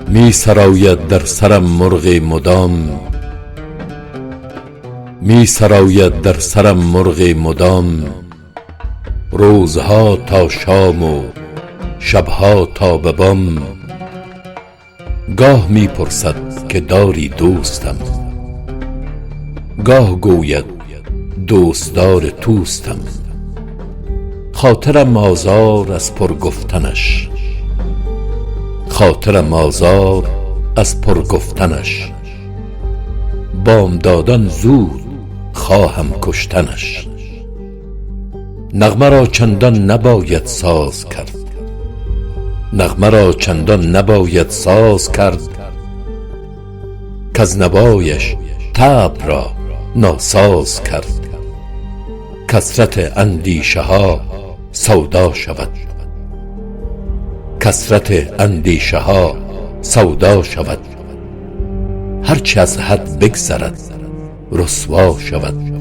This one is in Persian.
می سراید در سرم مرغ مدام، می سراید در سرم مرغ مدام، روزها تا شام و شبها تا به بام. گاه می پرسد که داری دوستم، گاه گوید دوستدار توستم. خاطرم آزار از پر گفتنش، خاطرم آزار از پر گفتنش. بامدادان زود خواهم کشتنش. نغمه را چندان نباید ساز کرد، نغمه را چندان نباید ساز کرد، کز نوایش طبع را ناساز کرد. کثرت اندیشه ها سودا شود، کثرت اندیشه ها سودا شود. هرچه از حد بگذرد رسوا شود.